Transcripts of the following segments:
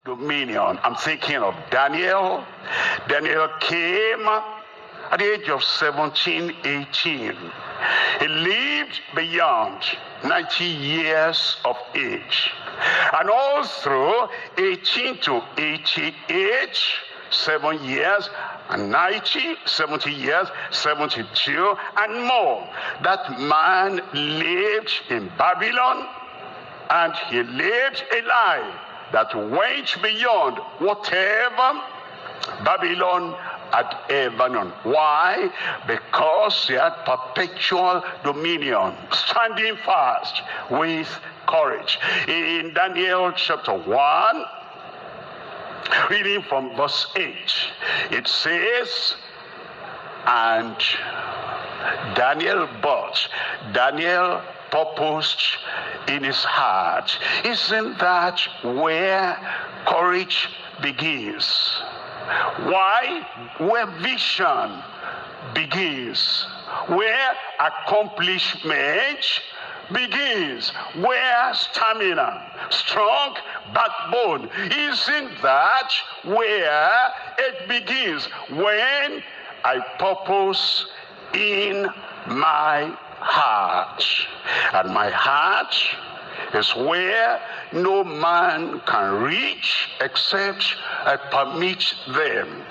dominion. I'm thinking of Daniel. Daniel came at the age of 17, 18. He lived beyond 90 years of age. And all through 18 to 88, 7 years, and 90, 70 years, 72, and more. That man lived in Babylon, and he lived a life that went beyond whatever Babylon had ever known. Why? Because he had perpetual dominion, standing fast with courage. In Daniel chapter 1, reading from verse 8, it says, and Daniel purposed in his heart. Isn't that where courage begins? Why? Where vision begins, where accomplishment begins, where stamina, strong backbone. Isn't that where it begins? When I purpose in my heart. And my heart is where no man can reach except I permit them.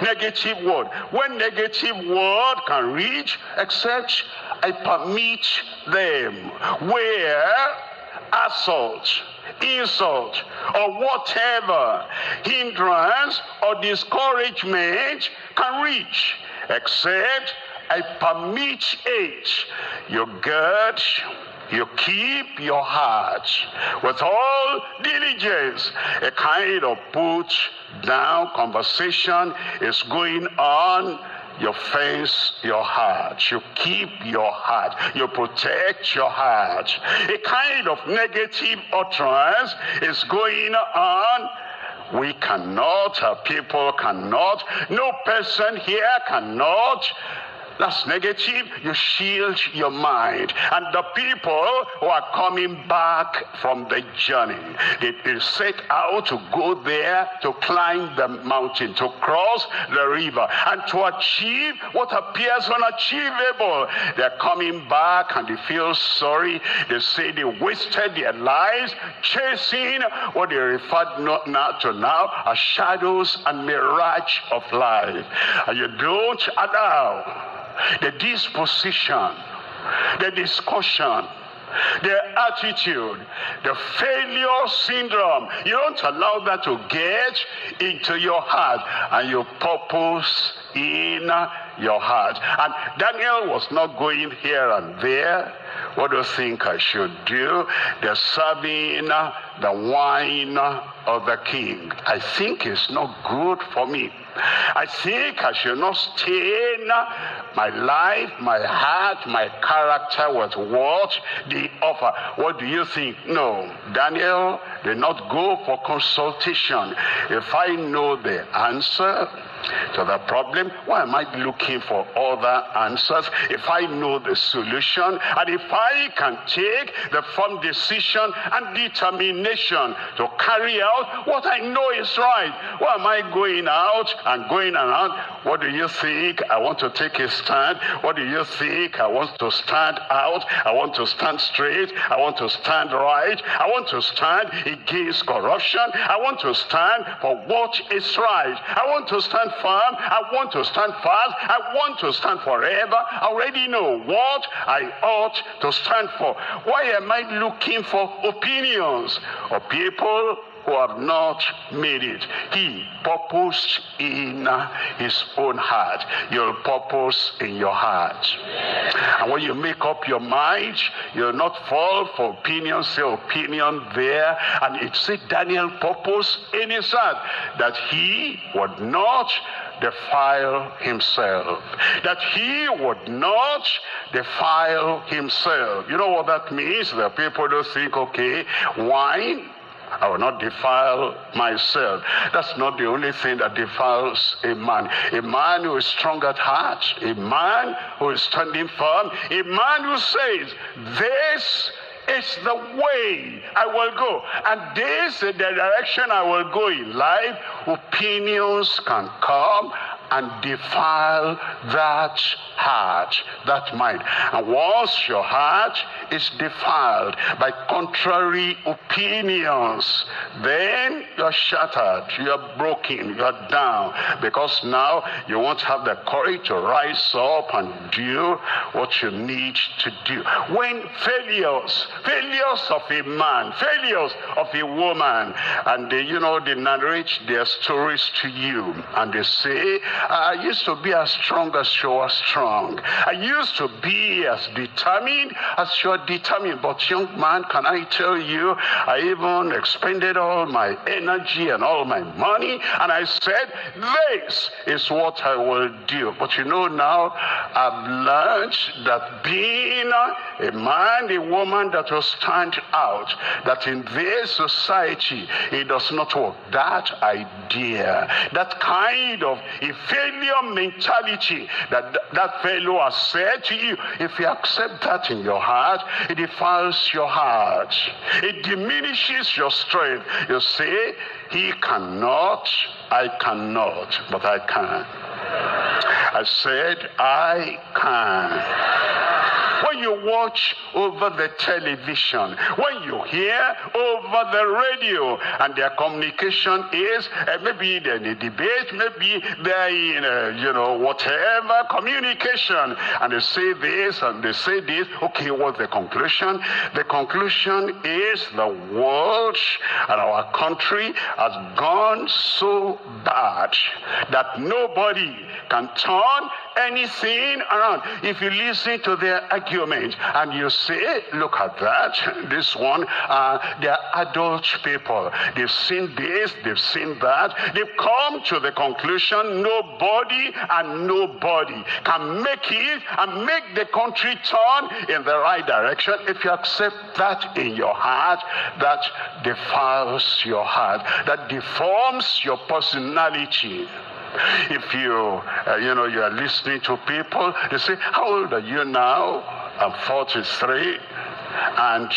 Negative word. When negative word can reach except I permit them. Where assault, insult, or whatever hindrance or discouragement can reach except I permit it. You gird, you keep your heart with all diligence. A kind of put down conversation is going on. You fence your heart. You keep your heart. You protect your heart. A kind of negative utterance is going on. We cannot, our people cannot, no person here cannot. That's negative. You shield your mind. And the people who are coming back from the journey, they set out to go there, to climb the mountain, to cross the river, and to achieve what appears unachievable. They're coming back and they feel sorry. They say they wasted their lives chasing what they refer to now as shadows and mirage of life. And you don't allow the disposition, the discussion, the attitude, the failure syndrome. You don't allow that to get into your heart, and you purpose in your heart. And Daniel was not going here and there. What do you think I should do? They're serving the wine of the king. I think it's not good for me. I think I should not stain my life, my heart, my character with what they offer. What do you think? No, Daniel did not go for consultation. If I know the answer to the problem, why am I looking for other answers? If I know the solution, and if I can take the firm decision and determination to carry out what I know is right, why am I going out and going around? What do you think? I want to take a stand. What do you think? I want to stand out. I want to stand straight. I want to stand right. I want to stand against corruption. I want to stand for what is right. I want to stand firm. I want to stand fast. I want to stand forever. I already know what I ought to stand for. Why am I looking for opinions of people who have not made it? He purposed in his own heart. You'll purpose in your heart. And when you make up your mind, you'll not fall for opinion, say opinion there. And it said Daniel purposed in his heart that he would not defile himself. That he would not defile himself. You know what that means? The people do think, okay, wine, I will not defile myself. That's not the only thing that defiles a man. A man who is strong at heart, a man who is standing firm, a man who says, this is the way I will go. And this is the direction I will go in life. Opinions can come and defile that heart, that mind. And once your heart is defiled by contrary opinions, then you're shattered, you're broken, you're down, because now you won't have the courage to rise up and do what you need to do. When failures of a man, failures of a woman, and they narrate their stories to you, and they say, I used to be as strong as you are strong. I used to be as determined as you are determined. But young man, can I tell you, I even expended all my energy and all my money, and I said, this is what I will do. But now I've learned that being a man, a woman that will stand out, that in this society it does not work. That idea, that kind of a failure mentality that fellow has said to you, if you accept that in your heart, it defiles your heart. It diminishes your strength. You say, he cannot, I cannot, but I can. I said, I can. When you watch over the television, when you hear over the radio, and their communication is maybe they're in a debate, maybe they're in whatever communication, and they say this and they say this. Okay, what's the conclusion? The conclusion is the world and our country has gone so bad that nobody can turn anything around. If you listen to their argument and you say, look at that, this one, they are adult people. They've seen this, they've seen that. They've come to the conclusion nobody can make it and make the country turn in the right direction. If you accept that in your heart, that defiles your heart, that deforms your personality. If you are listening to people, they say, how old are you now? I'm 43. And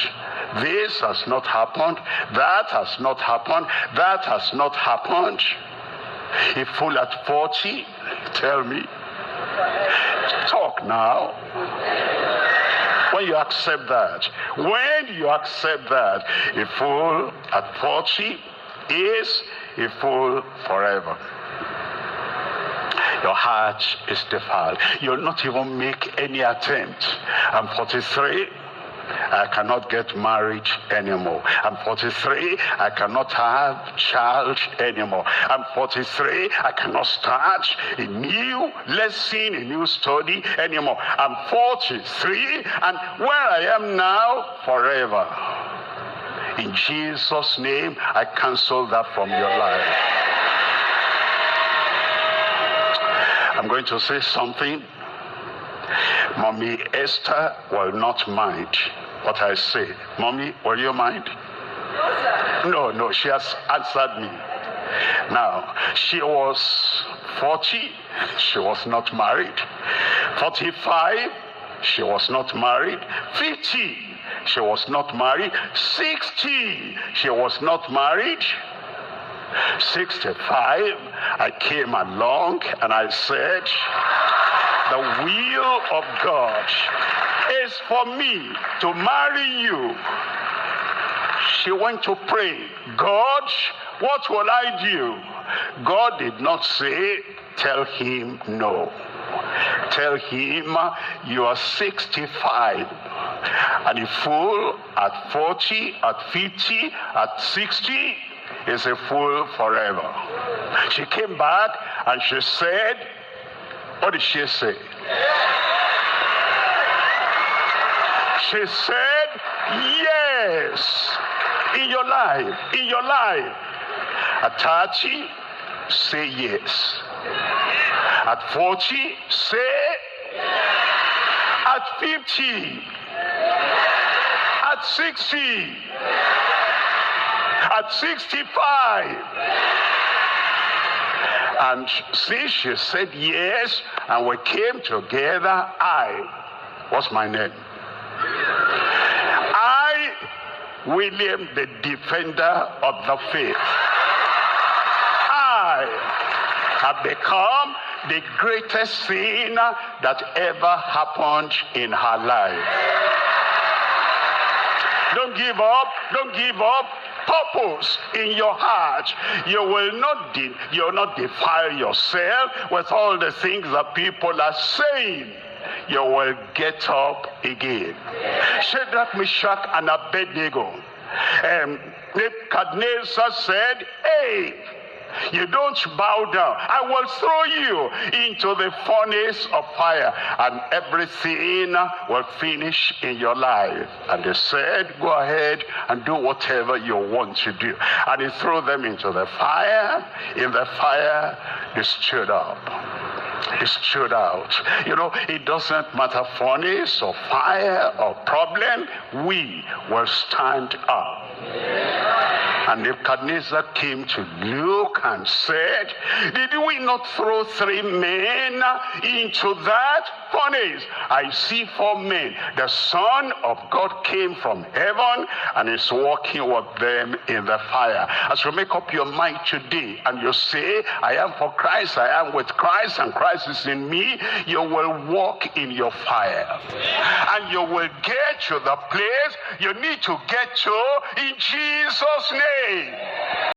this has not happened. That has not happened. That has not happened. A fool at 40, tell me. Talk now. When you accept that, a fool at 40 is a fool forever. Your heart is defiled. You'll not even make any attempt. I'm 43. I cannot get married anymore. I'm 43. I cannot have child anymore. I'm 43. I cannot start a new lesson, a new study anymore. I'm 43, and where I am now, forever. In Jesus' name, I cancel that from your life. I'm going to say something. Mommy Esther will not mind what I say. Mommy, will you mind? No, sir. No, she has answered me. Now, she was 40, she was not married. 45, she was not married. 50, she was not married. 60, she was not married. 65, I came along and I said, the will of God is for me to marry you. She went to pray, God, what will I do? God did not say, tell him no. Tell him you are 65. And a fool at 40, at 50, at 60, is a fool forever. She came back and she said, what did she say? She said, yes. In your life. At 30, say yes. At 40, say yes. At 50, at 60, at 65. And see, she said yes, and we came together. What's my name? I William, the defender of the faith. I have become the greatest sin that ever happened in her life. Don't give up. Don't give up. Purpose in your heart. You will not defile yourself with all the things that people are saying. You will get up again. Shadrach, Meshach, and Abednego. Nebuchadnezzar said, hey, you don't bow down, I will throw you into the furnace of fire, and everything will finish in your life. And they said, go ahead and do whatever you want to do. And he threw them into the fire. In the fire, they stood up. They stood out. You know, it doesn't matter furnace or fire or problem, we will stand up. And Nebuchadnezzar came to look and said, did we not throw 3 men into that furnace? I see 4 men. The Son of God came from heaven and is walking with them in the fire. As you make up your mind today and you say, I am for Christ, I am with Christ, and Christ is in me, you will walk in your fire. And you will get to the place you need to get to in Jesus' name.